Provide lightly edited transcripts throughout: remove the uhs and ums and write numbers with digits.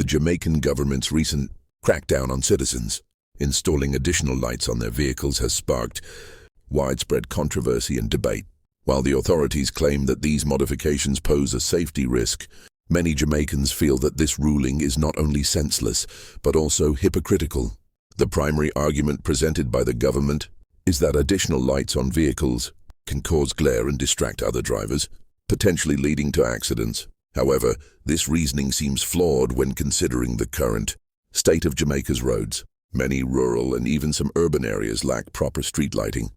The Jamaican government's recent crackdown on citizens installing additional lights on their vehicles has sparked widespread controversy and debate. While the authorities claim that these modifications pose a safety risk, many Jamaicans feel that this ruling is not only senseless, but also hypocritical. The primary argument presented by the government is that additional lights on vehicles can cause glare and distract other drivers, potentially leading to accidents. However, this reasoning seems flawed when considering the current state of Jamaica's roads. Many rural and even some urban areas lack proper street lighting,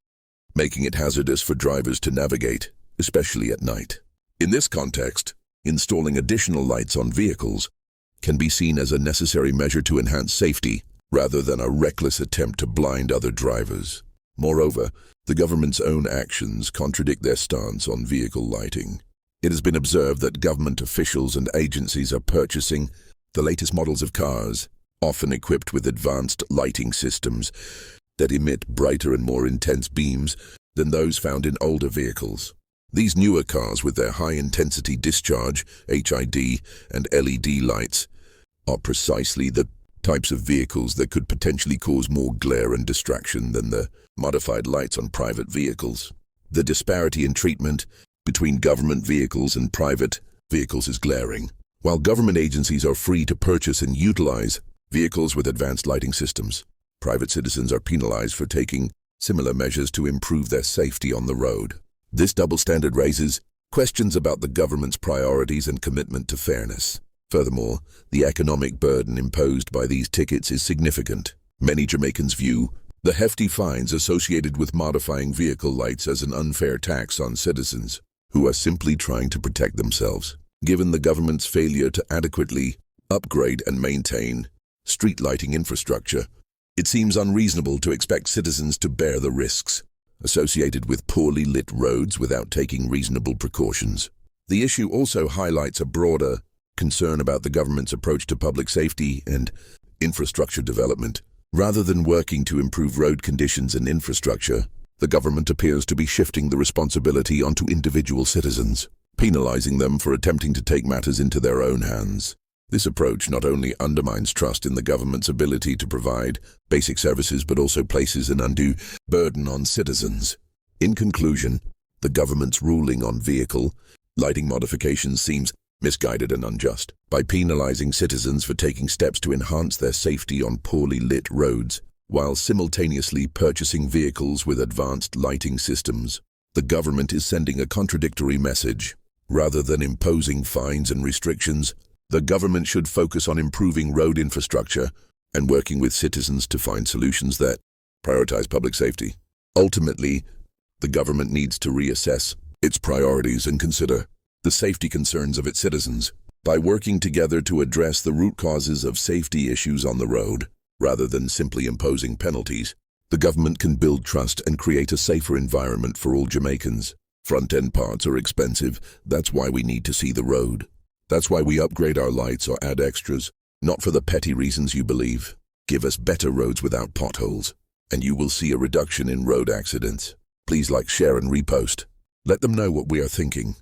making it hazardous for drivers to navigate, especially at night. In this context, installing additional lights on vehicles can be seen as a necessary measure to enhance safety, rather than a reckless attempt to blind other drivers. Moreover, the government's own actions contradict their stance on vehicle lighting. It has been observed that government officials and agencies are purchasing the latest models of cars, often equipped with advanced lighting systems that emit brighter and more intense beams than those found in older vehicles. These newer cars, with their high-intensity discharge, HID, and LED lights, are precisely the types of vehicles that could potentially cause more glare and distraction than the modified lights on private vehicles. The disparity in treatment between government vehicles and private vehicles is glaring. While government agencies are free to purchase and utilize vehicles with advanced lighting systems, private citizens are penalized for taking similar measures to improve their safety on the road. This double standard raises questions about the government's priorities and commitment to fairness. Furthermore, the economic burden imposed by these tickets is significant. Many Jamaicans view the hefty fines associated with modifying vehicle lights as an unfair tax on citizens who are simply trying to protect themselves. Given the government's failure to adequately upgrade and maintain street lighting infrastructure, it seems unreasonable to expect citizens to bear the risks associated with poorly lit roads without taking reasonable precautions. The issue also highlights a broader concern about the government's approach to public safety and infrastructure development. Rather than working to improve road conditions and infrastructure, the government appears to be shifting the responsibility onto individual citizens, penalizing them for attempting to take matters into their own hands. This approach not only undermines trust in the government's ability to provide basic services, but also places an undue burden on citizens. In conclusion, the government's ruling on vehicle lighting modifications seems misguided and unjust. By penalizing citizens for taking steps to enhance their safety on poorly lit roads, while simultaneously purchasing vehicles with advanced lighting systems, the government is sending a contradictory message. Rather than imposing fines and restrictions, the government should focus on improving road infrastructure and working with citizens to find solutions that prioritize public safety. Ultimately, the government needs to reassess its priorities and consider the safety concerns of its citizens. By working together to address the root causes of safety issues on the road, rather than simply imposing penalties, the government can build trust and create a safer environment for all Jamaicans. Front-end parts are expensive. That's why we need to see the road. That's why we upgrade our lights or add extras, not for the petty reasons you believe. Give us better roads without potholes, and you will see a reduction in road accidents. Please like, share, and repost. Let them know what we are thinking.